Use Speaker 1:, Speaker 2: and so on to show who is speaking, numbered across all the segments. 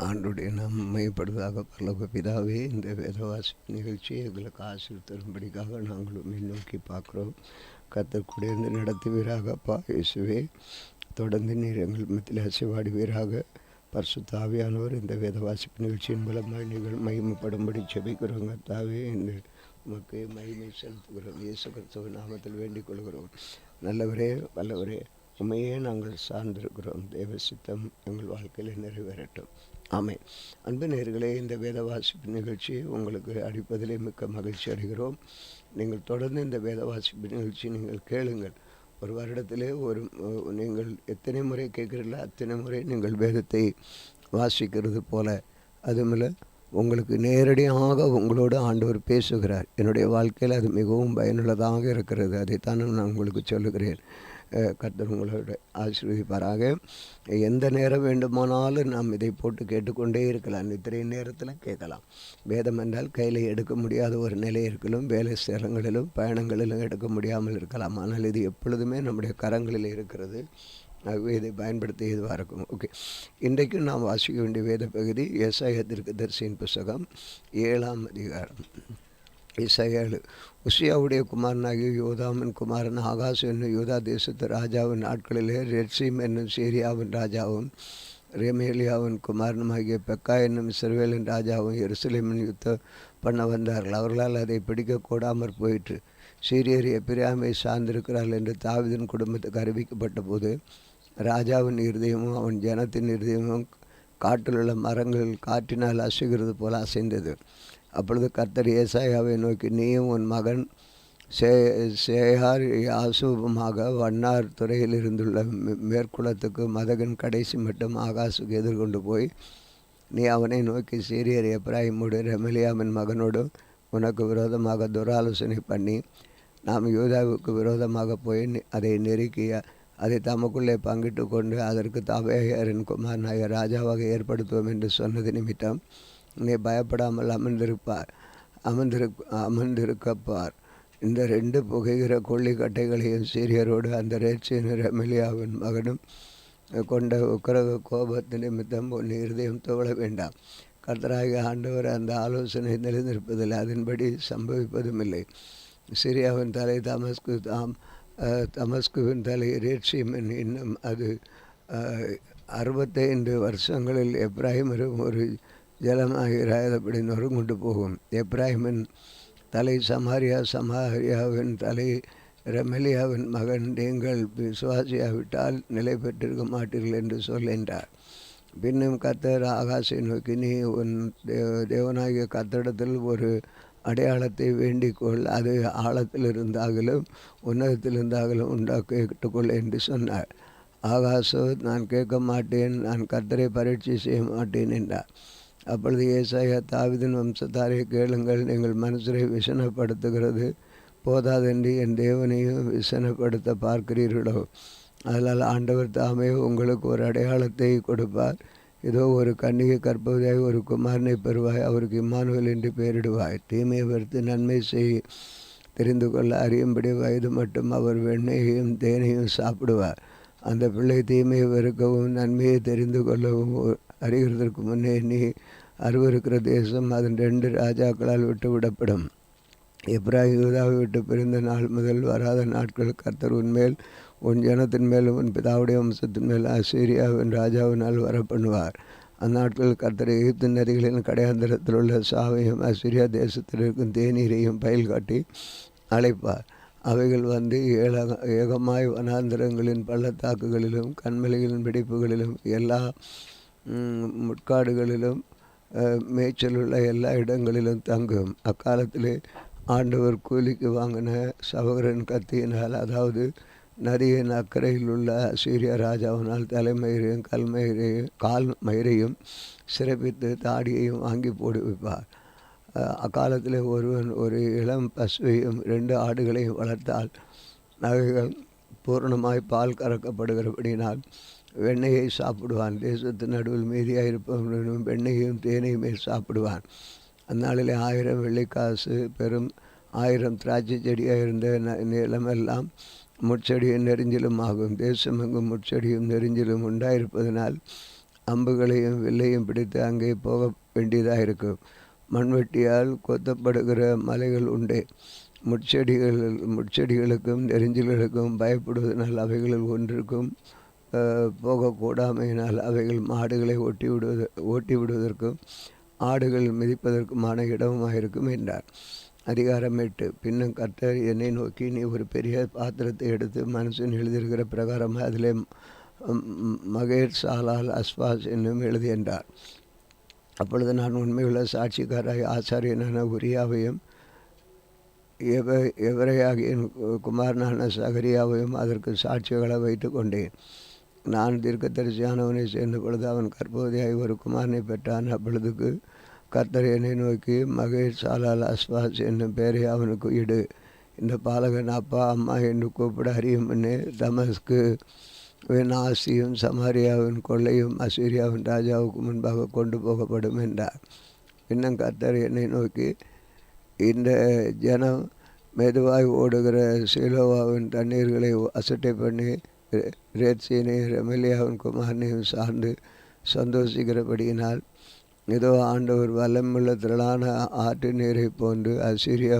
Speaker 1: ஆண்டுடைய நாம் மையப்படுவதாக பரலோக பிதாவே, இந்த வேதவாசிப்பு நிகழ்ச்சியை எங்களுக்கு ஆசீர்வதிக்கும்படிக்காக நாங்கள் உம்மை நோக்கி பார்க்குறோம். கர்த்தர் கூட இருந்து நடத்துவீராக. அப்பா இயேசுவே, தொடர்ந்து நீர் எங்கள் மத்தியில் அசைவாடுவீராக. பரிசுத்த ஆவியானவர் இந்த வேதவாசிப்பு நிகழ்ச்சியின் மூலமாக நீங்கள் மகிமைப்படும்படி ஜெபிக்கிறோம். கர்த்தாவே, இந்த உமக்கு மகிமை செலுத்துகிறோம். இயேசு கிறிஸ்துவின் நாமத்தில் வேண்டிக் கொள்கிறோம். நல்லவரே, வல்லவரே, உண்மையே நாங்கள் சார்ந்திருக்கிறோம். தேவ சித்தம் எங்கள் வாழ்க்கையில் நிறைவேறட்டும். ஆமென். அன்பு நேயர்களே, இந்த வேத வாசிப்பு நிகழ்ச்சி உங்களுக்கு அளிப்பதிலே மிக்க மகிழ்ச்சி அடைகிறோம். நீங்கள் தொடர்ந்து இந்த வேத வாசிப்பு நிகழ்ச்சி நீங்கள் கேளுங்கள். ஒரு வருடத்திலே நீங்கள் எத்தனை முறை கேட்குறீங்களோ அத்தனை முறை நீங்கள் வேதத்தை வாசிக்கிறது போல, அதுமில்ல உங்களுக்கு நேரடியாக உங்களோடு ஆண்டவர் பேசுகிறார். என்னுடைய வாழ்க்கையில் அது மிகவும் பயனுள்ளதாக இருக்கிறது. அதைத்தான் நான் உங்களுக்கு சொல்லுகிறேன். கர்த்தர் உங்களோட ஆசீர்வதிப்பாராக. எந்த நேரம் வேண்டுமானாலும் நாம் இதை போட்டு கேட்டுக்கொண்டே இருக்கலாம். நித்திரை நேரத்தில் கேட்கலாம். வேதம் என்றால் கையில் எடுக்க முடியாத ஒரு நிலை இருக்கலாம். வேலை ஸ்தலங்களிலும் பயணங்களிலும் எடுக்க முடியாமல் இருக்கலாம். ஆனால் இது எப்பொழுதுமே நம்முடைய கரங்களில் இருக்கிறது. ஆகவே இதை பயன்படுத்தி இதுவாக இருக்கும். ஓகே, இன்றைக்கும் நாம் வாசிக்க வேண்டிய வேத பகுதி ஏசாயா தீர்க்கதரிசியின் புஸ்தகம் 7ஆம் அதிகாரம். ஏசாயா 7. உசியாவுடைய குமாரனாகிய யோதாமின் குமாரன் ஆகாஸ் என்னும் யூதா தேசத்து ராஜாவின் நாட்களிலே ரெட்சீம் என்னும் சீரியாவின் ராஜாவும் ரெமேலியாவின் குமாரனுமாகிய பெக்கா என்னும் இஸ்ரவேலின் ராஜாவும் எருசலேமின் யுத்தம் பண்ண வந்தார்கள். அவர்களால் அதை பிடிக்கக்கூடாமற் போயிற்று. சீரியர் எப்பிராமை சார்ந்திருக்கிறார்கள் என்று தாவீதின் குடும்பத்துக்கு அறிவிக்கப்பட்ட போது ராஜாவின் இருதயமும் அவன் ஜனத்தின் இருதயமும் காட்டிலுள்ள மரங்கள் காற்றினால் அசைகிறது போல அசைந்தது. அப்பொழுது கர்த்தர் ஏசாயாவை நோக்கி, நீயும் உன் மகன் சேயார் யாசூபமாக வண்ணார் துறையில் இருந்துள்ள மேற்குளத்துக்கு மதகன் கடைசி மட்டும் ஆகாசுக்கு எதிர்கொண்டு போய் நீ அவனை நோக்கி, சீரியர் எப்ராயிமோடு ரெமலியாவின் மகனோடு உனக்கு விரோதமாக துராலோசனை பண்ணி நாம் யூதாவுக்கு விரோதமாக போய் அதை நெருக்கிய அதை தமக்குள்ளே பங்கிட்டு கொண்டு அதற்கு தாபேயரின் குமாரனாய ராஜாவாக ஏற்படுத்துவோம் என்று சொன்னது நிமித்தம் நீ பயப்படாமல் அமர்ந்திருக்கப்பார். இந்த 2 புகைகிற கொள்ளிக்கட்டைகளையும் சீரியரோடு அந்த ரேட்சின் ரெமலியாவின் மகனும் கொண்ட உக்கிரக கோபத்து நிமித்தம் உன் இருதயம் துவள வேண்டாம். கர்த்தராகிய ஆண்டவர் அந்த ஆலோசனை நிலைநிற்பதில்லை, அதன்படி சம்பவிப்பதும் இல்லை. சிரியாவின் தலை தமஸ்குவின் தலை ரேட்சியமின் இன்னும் அது 65 வருஷங்களில் எப்ராஹிமரும் ஒரு ஜலமாகிறாதபடி நொறுங்குண்டு போகும். எப்ராஹிமின் தலை சமாரியாவின் தலை ரெமலியாவின் மகன், நீங்கள் விசுவாசியாவிட்டால் நிலை பெற்றிருக்க மாட்டீர்கள் என்று சொல் என்றார். பின்னும் கர்த்தர் ஆகாசை நோக்கி, நீ உன் தேவனாகிய கர்த்தரிடத்தில் ஒரு அடையாளத்தை வேண்டிக்கொள், அது ஆழத்தில் இருந்தாகலும் உன்னதத்தில் இருந்தாகலும் கேட்டுக்கொள் என்று சொன்னார். ஆகாசோ, நான் கேட்க மாட்டேன், நான் கர்த்தரை பரீட்சை செய்ய மாட்டேன் என்றார். அப்பொழுது ஏசாயா, தாவீதின் வம்சத்தாரை கேளுங்கள், நீங்கள் மனுஷரை விசனப்படுத்துகிறது போதாதென்று என் தேவனையும் விசனப்படுத்த பார்க்கிறீர்களோ? அதனால் ஆண்டவர் தாமே உங்களுக்கு ஒரு அடையாளத்தை கொடுப்பார். இதோ, ஒரு கன்னிகை கற்பவதாய் ஒரு குமாரனை பெறுவாய், அவருக்கு இம்மானுவேல் என்று பெயரிடுவாய். தீமையை வெறுத்து நன்மை தெரிந்து கொள்ள அறியும்படி வயது மட்டும் அவர் வெண்ணெயையும் தேனையும் சாப்பிடுவார். அந்த பிள்ளை தீமையை வெறுக்கவும் நன்மையை தெரிந்து கொள்ளவும் அறிகிறதற்கு முன்னே நீ அருவருக்கிற தேசம் அதன் 2 ராஜாக்களால் விட்டுவிடப்படும். எப்ராஹிம் யூதாவை விட்டு பிரிந்த நாள் முதல் வராத நாட்கள் கர்த்தர் உன்மேல் உன் ஜனத்தின் மேலும் உன் பிதாவுடைய வம்சத்தின் மேல் அசீரியாவின் ராஜாவினால் வரப்பண்ணுவார். அந்நாட்களில் கர்த்தர் எகிப்து நதிகளின் கடையாந்திரத்தில் உள்ள சாவையும் அசீரியா தேசத்தில் இருக்கும் தேநீரையும் பயில் காட்டி அழைப்பார். அவைகள் வந்து ஏகமாய் வனாந்திரங்களின் பள்ளத்தாக்குகளிலும் கண்மலைகளின் வெடிப்புகளிலும் எல்லா முட்காடுகளிலும் மேய்ச்சலுள்ள எல்லா இடங்களிலும் தங்கும். அக்காலத்திலே ஆண்டவர் கூலிக்கு வாங்கின சவகரின் கத்தியினால், அதாவது நதியின் அக்கறையில் உள்ள அசீரியா ராஜாவினால் தலைமயிரையும் கால் மயிரையும் சிறப்பித்து தாடியையும் வாங்கி போடுவிப்பார். அக்காலத்தில் ஒருவன் ஒரு இளம் பசுவையும் 2 ஆடுகளையும் வளர்த்தால் அவைகள் பூரணமாய் பால் கறக்கப்படுகிறபடினால் வெண்ணெயை சாப்பிடுவான். தேசத்தின் நடுவில் மீதியாயிருப்பவனும் வெண்ணெயையும் தேனையுமே சாப்பிடுவான். அந்நாளிலே 1000 வெள்ளிக்காசு பெறும் 1000 திராட்சை செடியாக இருந்த நிலமெல்லாம் முட்செடியும் நெரிஞ்சிலும் ஆகும். தேசமெங்கும் முட்செடியும் நெரிஞ்சிலும் உண்டாயிருப்பதனால் அம்புகளையும் வில்லையும் பிடித்து அங்கே போக வேண்டியதாக இருக்கும். மண்வெட்டியால் கொத்தப்படுகிற மலைகள் உண்டு. முட்செடிகளுக்கும் நெரிஞ்சில்களுக்கும் பயப்படுவதனால் அவைகளில் ஒன்றுக்கும் போகக்கூடாமையினால் அவைகள் மாடுகளை ஓட்டி விடுவதற்கும் ஆடுகள் மிதிப்பதற்குமான இடமாக இருக்கும் என்றார். அதிகாரம் 8. பின்னும் கர்த்தர் என்னை நோக்கி, நீ ஒரு பெரிய பாத்திரத்தை எடுத்து மனுஷன் எழுதியிருக்கிற பிரகாரமாக அதிலே மகேர் சாலால் அஸ்வாஸ் என்னும் எழுதி என்றார். அப்பொழுது நான் உண்மையுள்ள சாட்சிக்காராய் ஆசாரியனான உரியாவையும் எவரையாகிய குமாரனான சகரியாவையும் அதற்கு சாட்சிகளை வைத்து கொண்டேன். நான் தீர்க்கதரிசியானவனை சேர்ந்த பொழுது அவன் கர்ப்பவதியாய் ஒரு குமாரனை பெற்றான். அப்பொழுதுக்கு கர்த்தர் என்னை நோக்கி, மகேஷ் சாலால் அஸ்வாஸ் என்னும் பெயரை அவனுக்கு இடு. இந்த பாலகன் அப்பா அம்மா என்று கூப்பிட அறியும் முன்னே தமஸ்கு ஆசியும் சமாரியாவின் கொள்ளையும் அசீரியாவின் ராஜாவுக்கு முன்பாக கொண்டு போகப்படும் என்றார். இன்னும் கர்த்தர் என்னை நோக்கி, இந்த ஜனம் மெதுவாய் ஓடுகிற சீலோவாவின் தண்ணீர்களை அசட்டை பண்ணி ரேத்சீனையும் ரெமலியாவின் குமாரனையும் சார்ந்து சந்தோஷிக்கிறபடியினால் ஏதோ ஆண்டவர் வல்லமுள்ள திரளான ஆற்று நீரை போன்று அசீரியா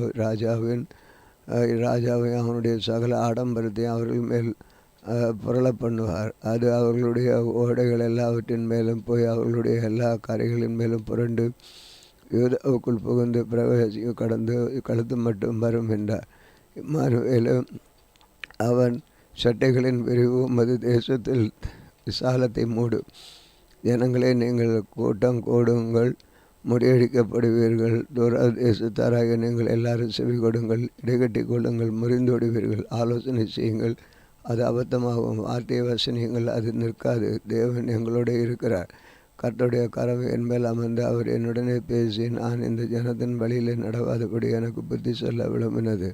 Speaker 1: ராஜாவை அவனுடைய சகல ஆடம்பரத்தையும் அவர்கள் மேல் புரள பண்ணுவார். அது அவர்களுடைய ஓடைகள் எல்லாவற்றின் மேலும் போய் அவர்களுடைய எல்லா கரைகளின் மேலும் புரண்டு யூதாவுக்குள் புகுந்து பிரவேசியும் கடந்து கழுத்து மட்டும் வரும் என்றார். இம்மானுவேலும் அவன் சட்டைகளின் விரிவு மது தேசத்தில் விசாலத்தை மூடும். ஜனங்களே, நீங்கள் கூட்டம் கூடுங்கள், முறியடிக்கப்படுவீர்கள். தூர தேசத்தாராக நீங்கள் எல்லாரும் செவி கொடுங்கள், இடைகட்டி கொள்ளுங்கள், முறிந்தோடுவீர்கள். ஆலோசனை செய்யுங்கள், அது அபத்தமாகும். வார்த்தையை வசனியுங்கள், அது நிற்காது. தேவன் எங்களோட இருக்கிறார். கர்த்தருடைய கரம் என்மேல் அமர்ந்து அவர் என்னுடனே பேசி, நான் இந்த ஜனத்தின் வழியிலே நடவாதபடி எனக்கு புத்தி சொல்ல விளம்பினது.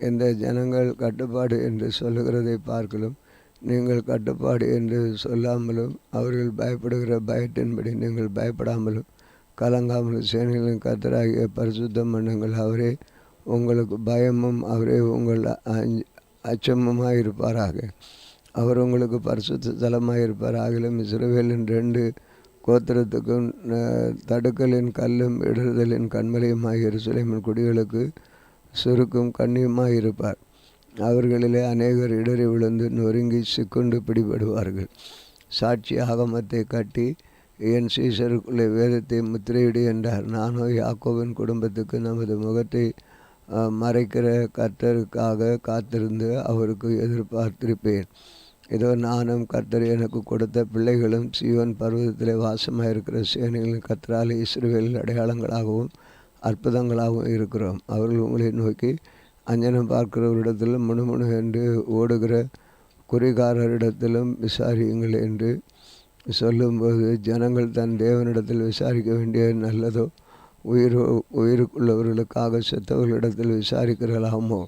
Speaker 1: இந்த ஜனங்கள் கட்டுப்பாடு என்று சொல்லுகிறதை பார்க்கலும் நீங்கள் கட்டுப்பாடு என்று சொல்லாமலும் அவர்கள் பயப்படுகிற பயத்தின்படி நீங்கள் பயப்படாமலும் கலங்காமலும் சேனைகளின் கர்த்தராகிய பரிசுத்தம் பண்ணுங்கள். அவரே உங்களுக்கு பயமும் அவரே உங்கள் அச்சமுமாய் இருப்பாராக. அவர் உங்களுக்கு பரிசுத்த தலமாக இருப்பார். ஆகிலும் இஸ்ரவேலின் 2 கோத்திரத்துக்கும் தடுக்கலின் கல்லும் இடறுதலின் கண்மலையுமாய் எருசலேமின் குடிகளுக்கு சுருக்கும் கண்ணியுமாய் இருப்பார். அவர்களிலே அநேகர் இடறி விழுந்து நொறுங்கி சிக்குண்டு பிடிபடுவார்கள். சாட்சி ஆகமத்தை கட்டி என் சீசருக்குள்ளே வேதத்தை முத்திரையிடு என்றார். நானோ யாக்கோபின் குடும்பத்துக்கு நமது முகத்தை மறைக்கிற கர்த்தருக்காக காத்திருந்து அவருக்கு எதிர்பார்த்திருப்பேன். இதோ நானும் கர்த்தர் எனக்கு கொடுத்த பிள்ளைகளும் சீயோன் பர்வதத்திலே வாசமாக இருக்கிற சேனைகளின் கர்த்தரால் இஸ்ரவேலில் அடையாளங்களாகவும் அற்புதங்களாகவும் இருக்கிறோம். அவர்கள் உங்களை நோக்கி, அஞ்சனம் பார்க்கிறவரிடத்திலும் முணுமுணு என்று ஓடுகிற குறிகாரரிடத்திலும் விசாரியுங்கள் என்று சொல்லும்போது, ஜனங்கள் தன் தேவனிடத்தில் விசாரிக்க வேண்டிய நல்லதோ உயிருக்குள்ளவர்களுக்காக செத்தவர்களிடத்தில் விசாரிக்கிறலாமோ?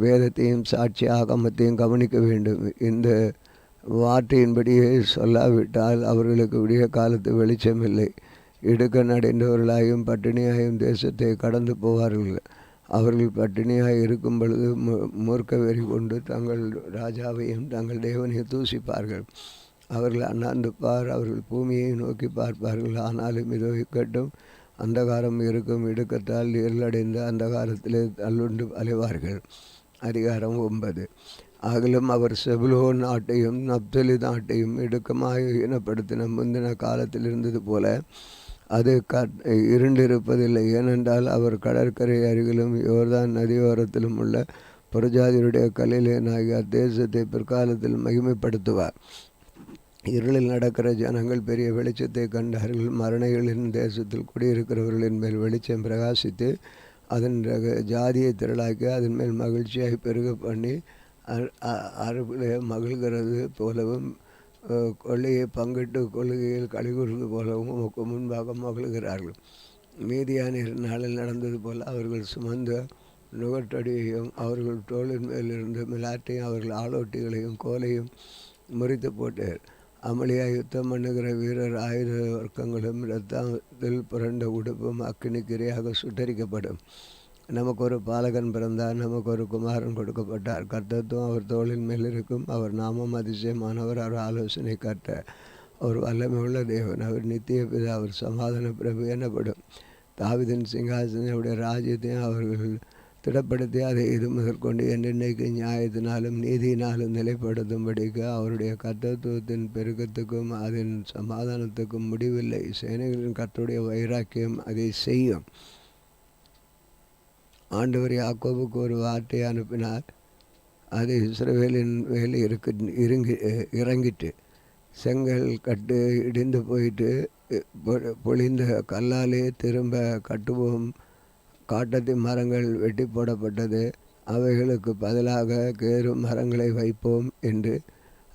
Speaker 1: வேதத்தையும் சாட்சி ஆகமத்தையும் கவனிக்க வேண்டும். இந்த வார்த்தையின்படியே சொல்லாவிட்டால் அவர்களுக்கு விடிய காலத்து வெளிச்சமில்லை. இடுக்க நடைந்தவர்களாயும் பட்டினியாயும் தேசத்தை கடந்து போவார்கள். அவர்கள் பட்டினியாய் இருக்கும் பொழுது மூர்க்க வெறி கொண்டு தங்கள் ராஜாவையும் தங்கள் தேவனையும் தூசிப்பார்கள். அவர்கள் அண்ணாந்துப்பார், அவர்கள் பூமியை நோக்கி பார்ப்பார்கள். ஆனாலும் இதோ இக்கட்டும் அந்தகாரம் இருக்கும். இடுக்கத்தால் இருளடைந்து அந்தகாரத்திலே தள்ளுண்டு அலைவார்கள். அதிகாரம் 9. ஆகிலும் அவர் செபுலோன் நாட்டையும் நப்தலி நாட்டையும் இடுக்கமாய் இனப்படுத்தின முந்தின காலத்தில் இருந்தது போல அது இருண்டிருப்பதில்லை. ஏனென்றால் அவர் கடற்கரை அருகிலும் யோர்தான் நதியோரத்திலும் உள்ள புறஜாதியுடைய கலிலேயனாகிய அத்தேசத்தை பிற்காலத்தில் மகிமைப்படுத்துவார். இருளில் நடக்கிற ஜனங்கள் பெரிய வெளிச்சத்தை கண்டார்கள். மரணைகளின் தேசத்தில் குடியிருக்கிறவர்களின் மேல் வெளிச்சம் பிரகாசித்து அதன் ஜாதியை திரளாக்கி அதன் மேல் மகிழ்ச்சியாக பெருக பண்ணி அறுப்பிலே மகிழ்கிறது போலவும் கொள்ளையை பங்கிட்டு கொள்கையில் கழிவுறது போலவும் உமக்கு முன்பாக மகிழ்கிறார்கள். மீதியானியர் நாளில் நடந்தது போல் அவர்கள் சுமந்த நுகட்டடியையும் அவர்கள் தோளின் மேலிருந்து மிலாட்டையும் அவர்கள் ஆளோட்டிகளையும் கோலையும் முறித்து போட்டார். அமளியாக யுத்தம் பண்ணுகிற வீரர் ஆயுத வர்க்கங்களும் இரத்தத்தில் புரண்ட உடுப்பும் அக்கினிக்கிரையாக சுட்டரிக்கப்படும். நமக்கு ஒரு பாலகன் பிறந்தார், நமக்கு ஒரு குமாரன் கொடுக்கப்பட்டார். கர்த்தத்துவம் அவர் தோளின் மேல் இருக்கும். அவர் நாமம் அதிசயமானவர், அவர் ஆலோசனை கர்த்தர், அவர் வல்லமையுள்ள தேவன், அவர் நித்திய பிதா, அவர் சமாதான பிரபு எனப்படும். தாவீதின் சிங்காசனம் அவருடைய ராஜ்யத்தையும் அவர்கள் திடப்படுத்தி அதை இது முதற்கொண்டு என்றென்னைக்கு நியாயத்தினாலும் நீதியினாலும் நிலைப்படுத்தும்படிக்கு அவருடைய கர்த்தத்துவத்தின் பெருக்கத்துக்கும் அதன் சமாதானத்துக்கும் முடிவில்லை. சேனைகளின் கர்த்தருடைய வைராக்கியம் அதை செய்யும். ஆண்டவர் யாக்கோபுக்கு ஒரு வார்த்தையை அனுப்பினார், அது இஸ்ரவேலின் மேல் இறங்கிட்டு செங்கல் கட்டு இடிந்து போயிட்டு பொழிந்த கல்லாலே திரும்ப கட்டுவோம். காட்டத்தி மரங்கள் வெட்டி போடப்பட்டது, அவைகளுக்கு பதிலாக கேரு மரங்களை வைப்போம் என்று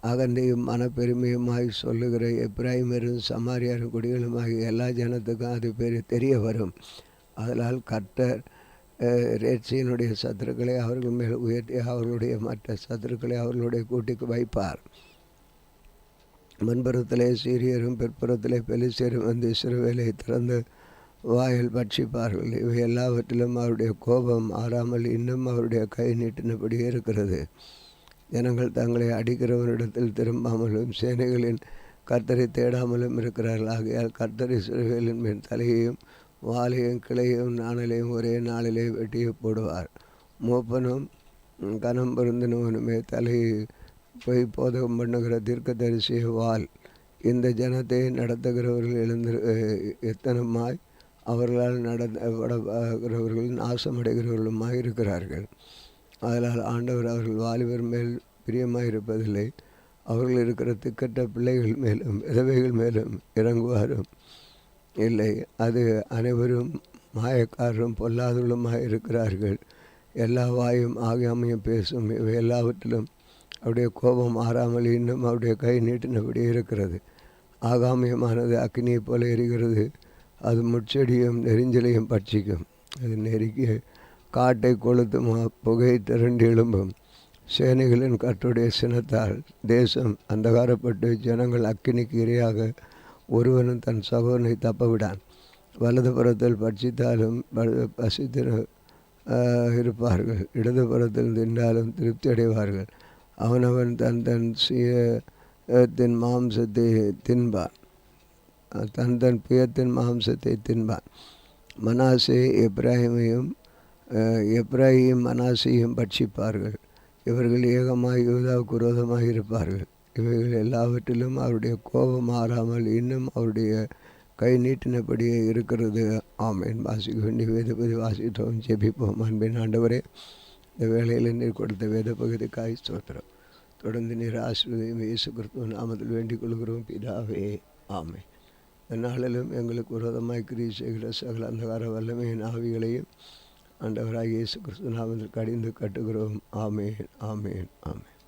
Speaker 1: அகந்தையும் மனப்பெருமையுமாய் சொல்லுகிற எப்பிராயிமரும் சமாரியாரும் குடிகளுமாகிய எல்லா ஜனத்துக்கும் அது தெரிய வரும். அதனால் கர்த்தர் ரேட்சியினுடைய சத்துருக்களை அவர்கள் மேல் உயர்த்தி அவர்களுடைய மற்ற சத்துருக்களை அவர்களுடைய கூட்டிக்கு வைப்பார். முன்புறத்திலே சீரியரும் பிற்புறத்திலே பெலிஸ்தரும் வந்து இஸ்ரவேலை திறந்து வாயில் பட்சிப்பார்கள். இவை எல்லாவற்றிலும் அவருடைய கோபம் ஆறாமல் இன்னும் அவருடைய கை நீட்டினபடி இருக்கிறது. ஜனங்கள் தங்களை அடிக்கிறவரிடத்தில் திரும்பாமலும் சேனைகளின் கர்த்தரை தேடாமலும் இருக்கிறார்கள். ஆகையால் கர்த்தர் இஸ்ரவேலின் மேல் தலையையும் வாலையும் கிளையும் நாணலையும் ஒரே நாளிலே வெட்டியை போடுவார். மூப்பனும் கனம் பொருந்தினவனுமே தலையை போய் போதகம் பண்ணுகிற தீர்க்கதரிசிய வால். இந்த ஜனத்தை நடத்துகிறவர்கள் எத்தனமாய் அவர்களால் நடத்தப்படுகிறவர்கள் நாசமடைகிறவர்களுமாய் இருக்கிறார்கள். அதனால் ஆண்டவர் அவர்கள் வாலிபர் மேல் பிரியமாக இருப்பதில்லை, அவர்கள் இருக்கிற திக்கற்ற பிள்ளைகள் மேலும் விதவைகள் மேலும் இறங்குவாரும் இல்லை. அது அனைவரும் மாயக்காரரும் பொல்லாதவர்களுமாக இருக்கிறார்கள். எல்லா வாயும் ஆகாமையும் பேசும். இவை எல்லாவற்றிலும் அவருடைய கோபம் ஆறாமல் இன்னும் அவருடைய கை நீட்டினபடி இருக்கிறது. ஆகாமியமானது அக்னியை போல எரிகிறது, அது முட்செடியும் நெரிஞ்சலையும் பட்சிக்கும். அது நெருக்கி காட்டை கொளுத்தும், புகை திரண்டு எழும்பும். சேனைகளின் கர்த்தருடைய சினத்தால் தேசம் அந்தகாரப்பட்டு ஜனங்கள் அக்கினிக்கு இரையாக ஒருவனும் தன் சகோதரனை தப்பவிடான். வலது புறத்தில் பட்சித்தாலும் பசித்து இருப்பார்கள், இடது புறத்தில் தின்றாலும் திருப்தி அடைவார்கள். அவனவன் தன் தன் சுயத்தின் மாம்சத்தை தின்பான், தன் புயத்தின் மாம்சத்தை தின்பான். மனாசே எப்ராயிம் மனாசையும் பட்சிப்பார்கள். இவர்கள் ஏகமாய் யூதாவுக்கு விரோதமாக இருப்பார்கள். இவைகள் எல்லாவற்றிலும் அவருடைய கோபம் மாறாமல் இன்னும் அவருடைய கை நீட்டினபடியே இருக்கிறது. ஆமேன். வாசிக்க வேண்டிய வேதபதி வாசித்தோம். ஜெபிப்போம். அன்பின் ஆண்டவரே, இந்த வேளையில் நீர் கொடுத்த வேத பகுதிக்காய் ஸ்தோத்திரம். தொடர்ந்து நீர் ஆசீர்வதியும் இயேசு கிறிஸ்துவ நாமத்தில் வேண்டிக் கொள்கிறோம் பிதாவே. ஆமென். இந்த நாளிலும் எங்களுக்கு விரோதமாய் கிரியை செய்கிற சகல அந்தகார வல்லமையின் ஆவிகளையும் ஆண்டவராக இயேசு கிறிஸ்துவ நாமத்தில் கடிந்து கட்டுகிறோம். ஆமென், ஆமென், ஆமென்.